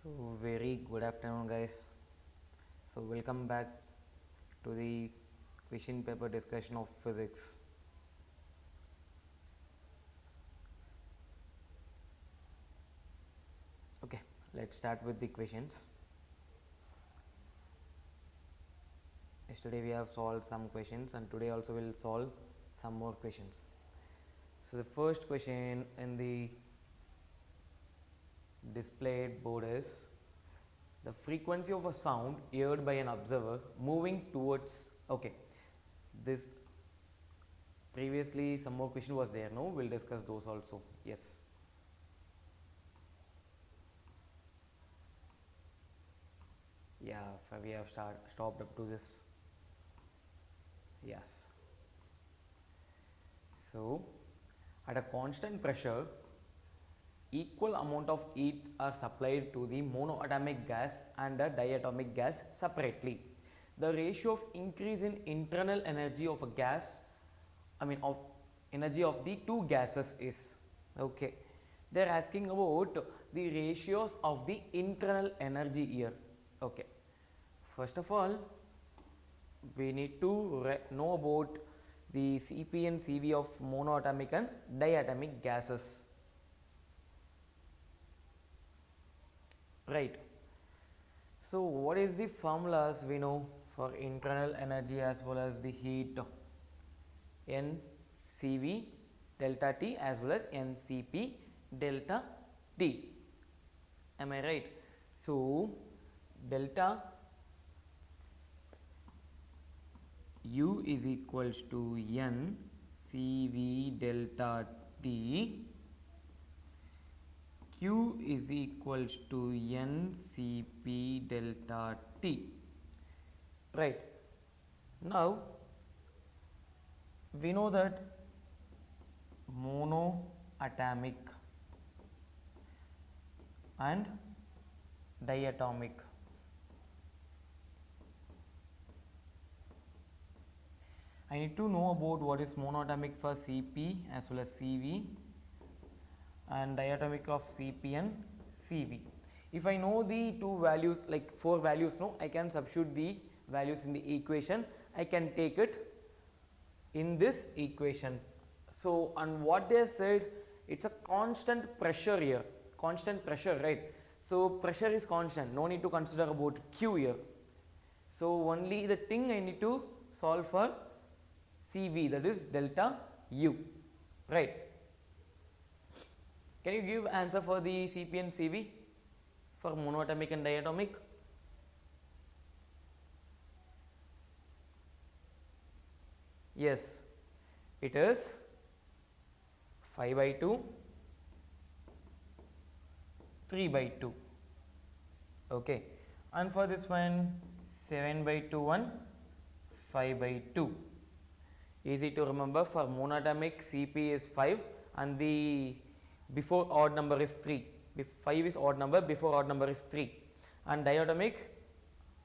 So very good afternoon guys. So welcome back to the question paper discussion of physics. Okay, let's start with the questions. Yesterday we have solved some questions and today also we'll solve some more questions. So the first question in the displayed board is the frequency of a sound heard by an observer moving towards, okay, this previously some more question was there, no, we'll discuss those also. Yes, yeah, we have stopped up to this. Yes, so at a constant pressure equal amount of heat are supplied to the monoatomic gas and the diatomic gas separately. The ratio of increase in internal energy of a gas, of energy of the two gases is, okay, they are asking about the ratios of the internal energy here. Okay, first of all we need to know about the Cp and Cv of monoatomic and diatomic gases. Right. So what is the formulas we know for internal energy as well as the heat? NCV delta T as well as NCP delta T. Am I right? So delta U is equals to NCV delta T. Q is equals to NCP delta T. Right. Now we know that monoatomic and diatomic, I need to know about what is monoatomic for Cp as well as Cv and diatomic of Cp and Cv. If I know the two values, like four values, no, I can substitute the values in the equation. I can take it in this equation. So and what they said, it's a constant pressure here, constant pressure, right? So pressure is constant, no need to consider about Q here. So only the thing I need to solve for Cv, that is delta U, right? Can you give answer for the Cp and Cv for monoatomic and diatomic? Yes, it is 5/2, 3/2. Okay, and for this one 7/2 and 5/2. Easy to remember. For monoatomic Cp is 5 and the before odd number is 3. 5 is odd number, before odd number is 3, and diatomic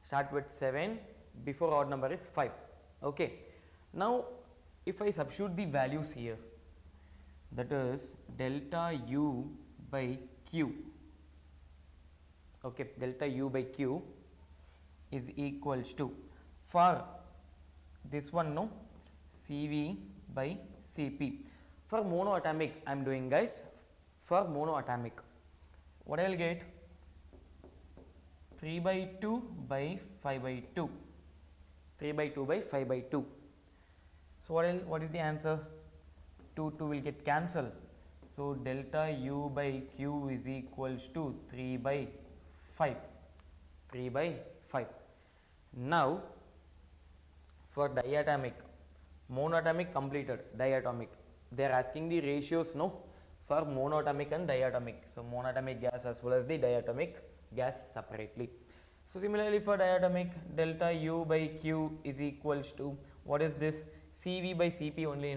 start with 7, before odd number is 5. Okay, now if I substitute the values here, that is delta U by Q. Okay, delta U by Q is equals to, for this one, no, Cv by Cp. For monoatomic I am doing, guys. For monoatomic, what I will get, 3/2 by 5/2, 3/2 by 5/2. So what is the answer? 2 will get cancelled. So delta U by Q is equals to 3/5, 3/5. Now for diatomic, monoatomic completed, diatomic, they are asking the ratios, no, for monoatomic and diatomic. So monoatomic gas as well as the diatomic gas separately. So similarly for diatomic, delta U by Q is equals to, what is this, Cv by Cp only,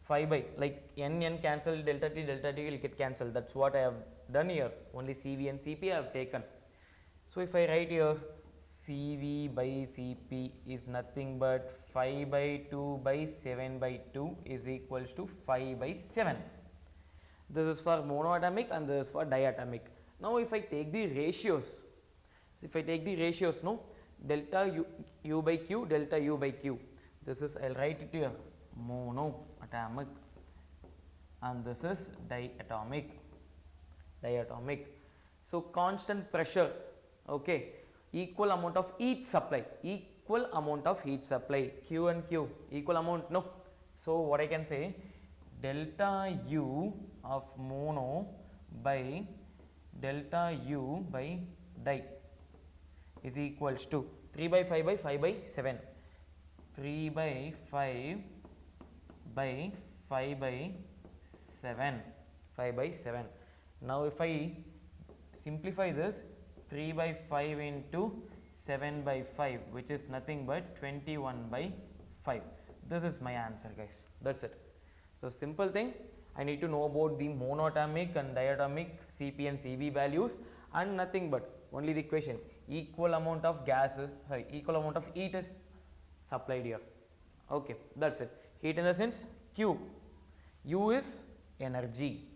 5 by, like n cancel, delta T will get cancelled. That's what I have done here. Only Cv and Cp I have taken. So if I write here Cv by Cp is nothing but 5/2 by 7/2 is equals to 5/7. This is for monoatomic and this is for diatomic. Now if I take the ratios, no, delta u by q, delta u by q, this is, I'll write it here, monoatomic, and this is diatomic. So constant pressure, okay, equal amount of heat supply, q and q, equal amount, no. So what I can say, delta u of mono by delta u by di is equals to 3 by 5 by 5 by 7, 3 by 5 by 5 by 7, 5 by 7. Now if I simplify this, 3 by 5 into 7 by 5, which is nothing but 21 by 5. This is my answer, guys. That's it. So simple thing, I need to know about the monatomic and diatomic Cp and Cv values, and nothing but only the equation, equal amount of heat is supplied here. Okay, that's it. Heat in the sense Q, U is energy.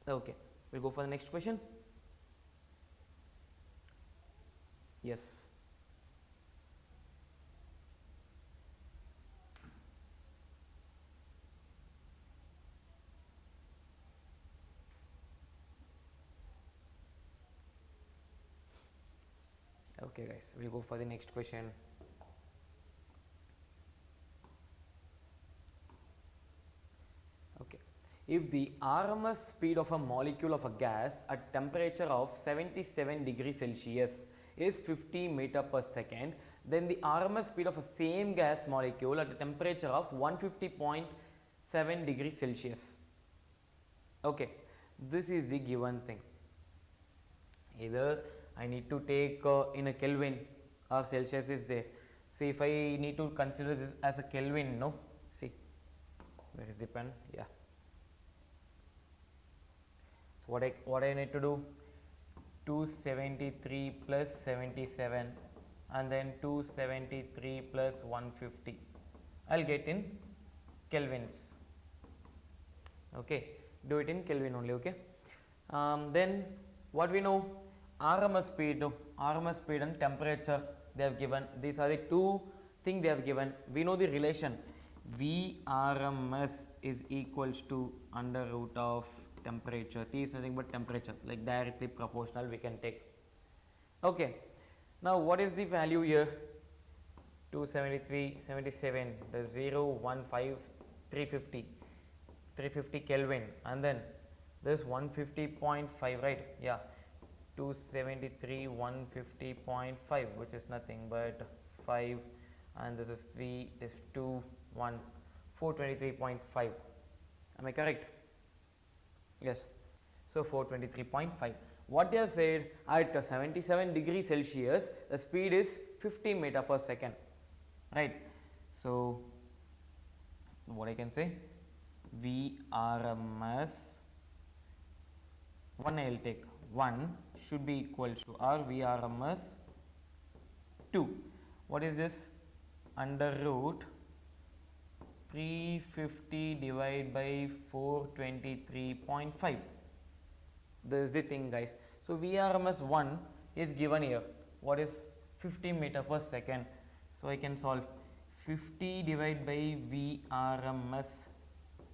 Okay, we'll go for the next question. Yes. Okay guys, we'll go for the next question. Okay, if the RMS speed of a molecule of a gas at temperature of 77 degrees Celsius is 50 meter per second, then the RMS speed of a same gas molecule at a temperature of 150.7 degrees Celsius. Okay, this is the given thing. Either I need to take in a Kelvin or Celsius is there. See, if I need to consider this as a Kelvin, no, see, where is the pen? Yeah. So what I need to do, 273 plus 77 and then 273 plus 150, I'll get in Kelvins. Okay, do it in Kelvin only. Okay, then what we know, RMS speed and temperature they have given. These are the two things they have given. We know the relation, Vrms is equals to under root of temperature. T is nothing but temperature, like directly proportional we can take. Okay, now what is the value here? 273, 77, the 0, 1, 5, 350 Kelvin, and then this 150.5, right? Yeah, 273, 150.5, which is nothing but 5, and this is 3, this 2, 1, 423.5. Am I correct? Yes. So 423.5. What they have said, at 77 degrees Celsius, the speed is 50 meter per second. Right. So what I can say, Vrms, one I will take, 1 should be equal to R Vrms 2. What is this? Under root 350 divided by 423.5. This is the thing, guys. So Vrms 1 is given here. What is 50 meter per second? So I can solve 50 divided by Vrms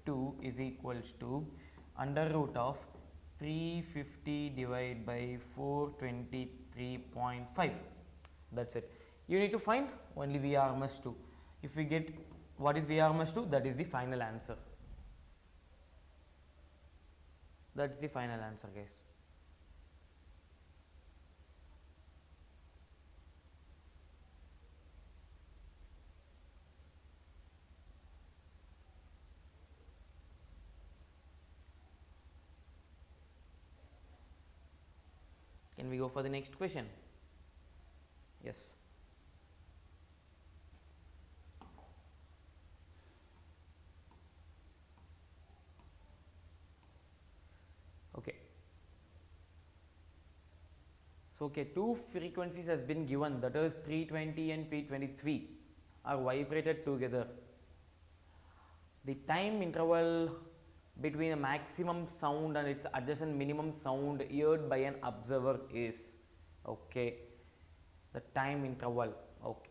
2 is equals to under root of 350 divided by 423.5. That's it. You need to find only Vrms 2. If we get what is Vrms 2, that is the final answer. That's the final answer, guys. Can we go for the next question? Yes. Okay. So okay, two frequencies has been given, that is 320 and 323 are vibrated together. The time interval between the maximum sound and its adjacent minimum sound heard by an observer is, okay, the time interval, okay,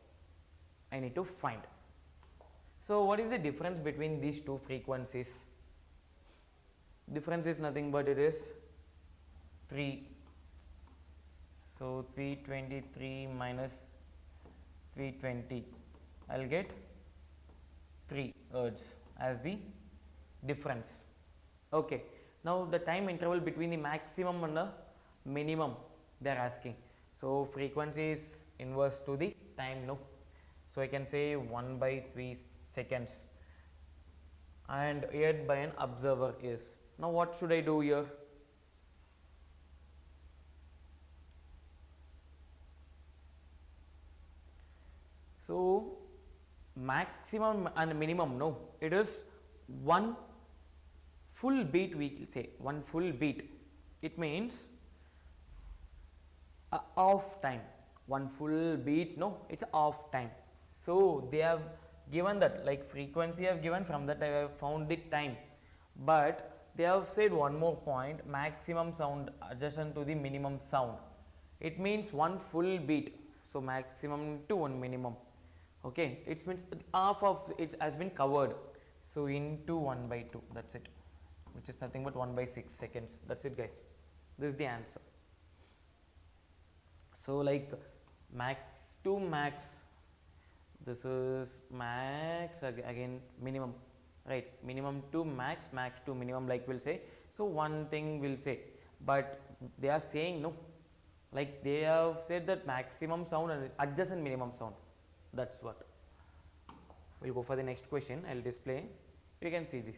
I need to find. So what is the difference between these two frequencies? Difference is nothing but it is 3. So 323 minus 320, I will get 3 hertz as the difference. Okay, now the time interval between the maximum and the minimum they are asking. So frequency is inverse to the time, no. So I can say 1 by 3 seconds and heard by an observer is. Now what should I do here? So maximum and minimum, no, it is one full beat, we will say one full beat. It means off time, one full beat, no, it's off time. So they have given that, like frequency I have given, from that I have found the time, but they have said one more point, maximum sound adjacent to the minimum sound. It means one full beat, so maximum to one minimum. Okay, it means half of it has been covered, so into 1 by 2, that's it, which is nothing but 1 by 6 seconds. That's it guys, this is the answer. So like max to max, this is max again minimum, right, minimum to max, max to minimum, like we'll say. So one thing we'll say, but they are saying no, like they have said that maximum sound and adjacent minimum sound. That's what. We'll go for the next question. I'll display. You can see this.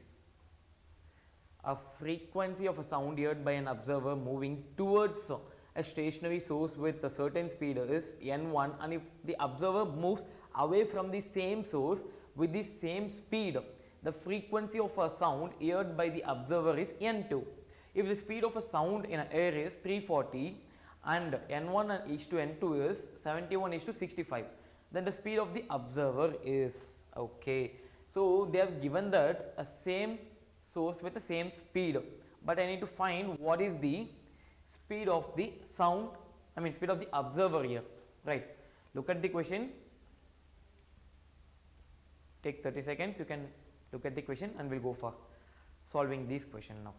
A frequency of a sound heard by an observer moving towards a stationary source with a certain speed is n1, and if the observer moves away from the same source with the same speed, the frequency of a sound heard by the observer is n2. If the speed of a sound in an air is 340 and n1 is to n2 is 71 is to 65, then the speed of the observer is, okay. So they have given that a same source with the same speed, but I need to find what is the speed of the sound, I mean speed of the observer here, right. Look at the question, take 30 seconds, you can look at the question and we'll go for solving this question now.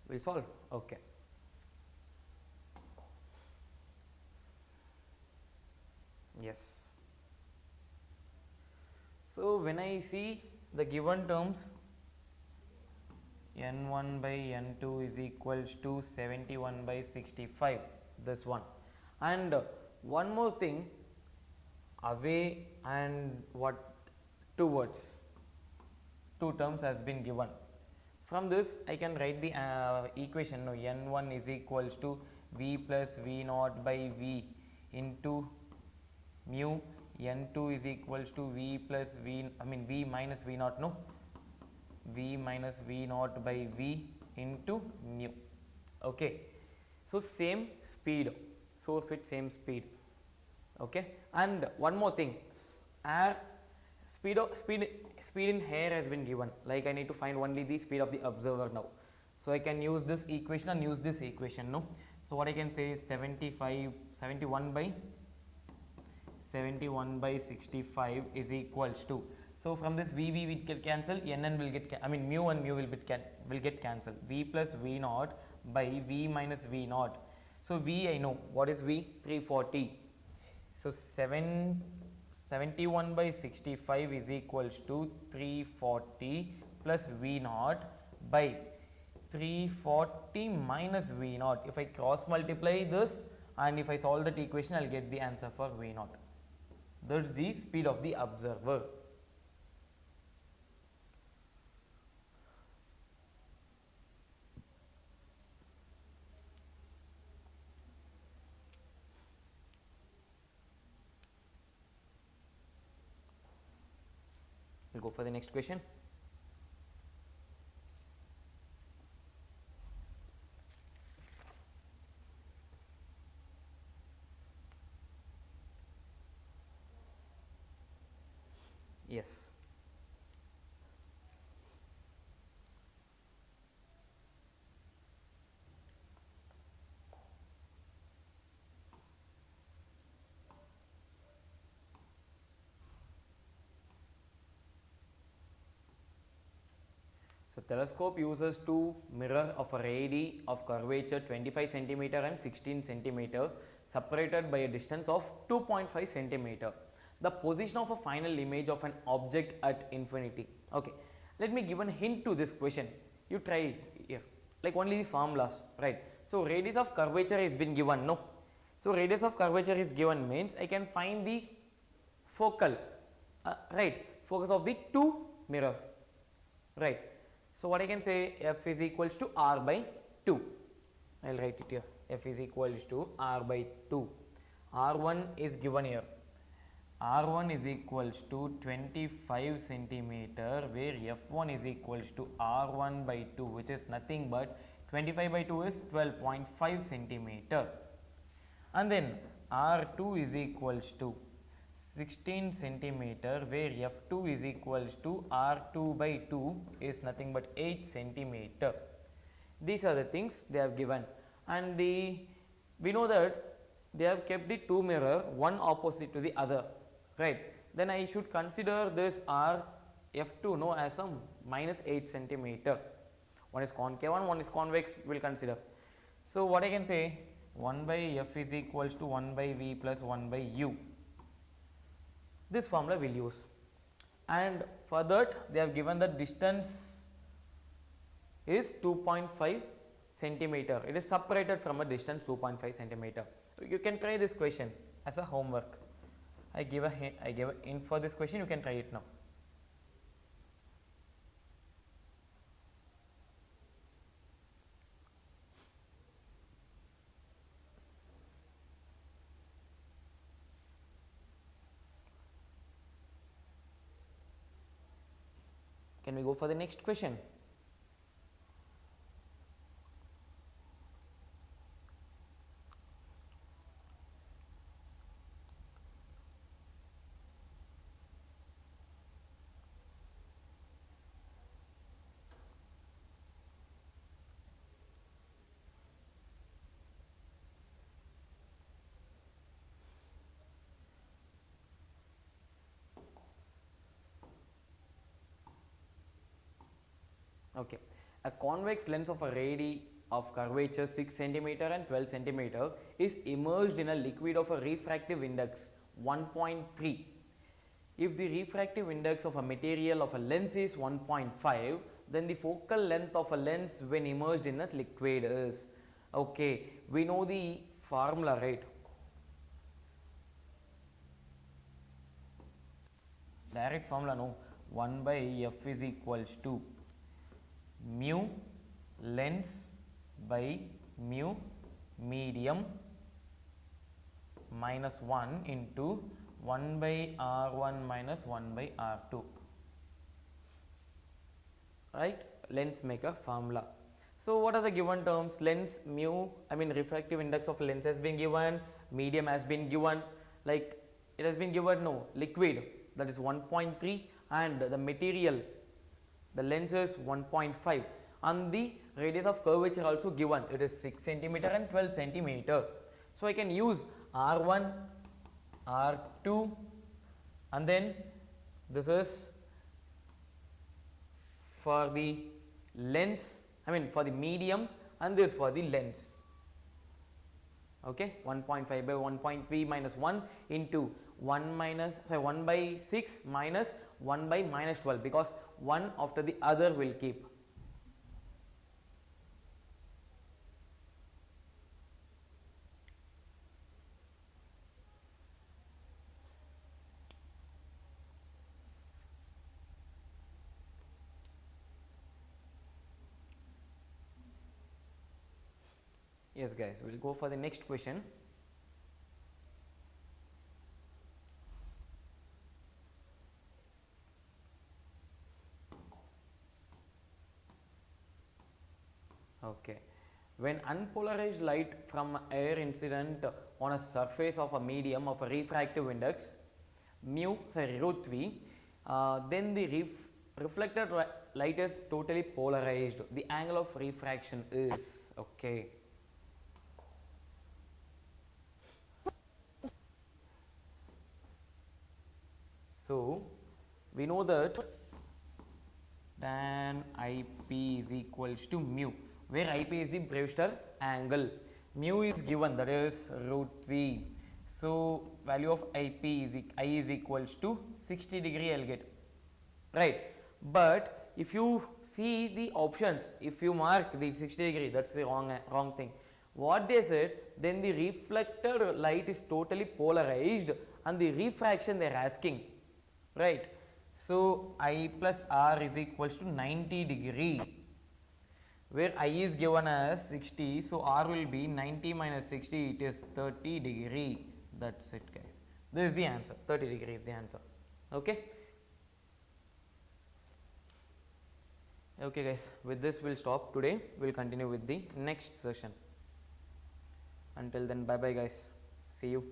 We'll solve, okay. Yes. So when I see the given terms, n1 by n2 is equals to 71 by 65, this one, and one more thing, away and what towards, two terms has been given. From this I can write the equation, no, n1 is equals to v plus v naught by v into mu, n2 is equals to v plus v, I mean v minus v naught, no, v minus v naught by v into mu, okay. So same speed, source with same speed, okay. And one more thing, air speed in air has been given, like I need to find only the speed of the observer now. So I can use this equation and use this equation, no. So what I can say is 71 by 65 is equals to, so from this v will get cancelled, n will get, I mean mu and mu will get cancelled, v plus v naught by v minus v naught. So v I know, what is v? 340. So 71 by 65 is equals to 340 plus v naught by 340 minus v naught. If I cross multiply this and if I solve that equation, I will get the answer for v naught. That is the speed of the observer. for the next question. Yes. So telescope uses two mirror of a radii of curvature 25 centimeter and 16 centimeter separated by a distance of 2.5 centimeter. The position of a final image of an object at infinity. Okay, let me give a hint to this question. You try here, like only the formulas, right? So radius of curvature is been given, no? So radius of curvature is given means I can find the focal, right? Focus of the two mirror, right? So what I can say, f is equals to r by 2. I will write it here. F is equals to r by 2. R1 is given here. R1 is equals to 25 centimeter, where F1 is equals to R1 by 2, which is nothing but 25 by 2 is 12.5 centimeter. And then R2 is equals to 16 centimeter, where F2 is equals to R2 by 2 is nothing but 8 centimeter. These are the things they have given, and we know that they have kept the two mirror one opposite to the other, right? Then I should consider this R F2 no as a minus 8 centimeter. One is concave and one is convex, we will consider. So what I can say, 1 by F is equals to 1 by V plus 1 by U. This formula we will use, and for that they have given the distance is 2.5 centimeter. It is separated from a distance 2.5 centimeter. You can try this question as a homework. I gave a hint for this question. You can try it now. Can we go for the next question? Okay. A convex lens of a radii of curvature 6 centimeter and 12 centimeter is immersed in a liquid of a refractive index 1.3. If the refractive index of a material of a lens is 1.5, then the focal length of a lens when immersed in a liquid is, okay, we know the formula, right? Direct formula, no. 1 by F is equals to mu lens by mu medium minus 1 into 1 by R1 minus 1 by R2, right? Lens maker formula. So what are the given terms? Lens mu, I mean refractive index of lens has been given, medium has been given, like it has been given, no, liquid, that is 1.3, and the material, the lens is 1.5, and the radius of curvature also given, it is 6 centimeter and 12 centimeter. So I can use R1, R2, and then this is for the lens, I mean for the medium, and this for the lens. Okay, 1.5 by 1.3 minus 1 into 1 by 6 minus 1 by minus 12, because one after the other will keep. Yes guys, we will go for the next question. when unpolarized light from air incident on a surface of a medium of a refractive index root v, then the reflected light is totally polarized. The angle of refraction is, okay. So we know that tan IP is equals to mu, where IP is the Brewster angle. Mu is given, that is root V. So value of I is equals to 60 degree I will get, right. But if you see the options, if you mark the 60 degree, that is the wrong thing. What they said, then the reflected light is totally polarized and the refraction they are asking, right. So I plus R is equals to 90 degree, where I is given as 60, so R will be 90 minus 60, it is 30 degree. That's it, guys. This is the answer. 30 degree is the answer. Okay. Okay, guys. With this, we'll stop today. We'll continue with the next session. Until then, bye bye, guys. See you.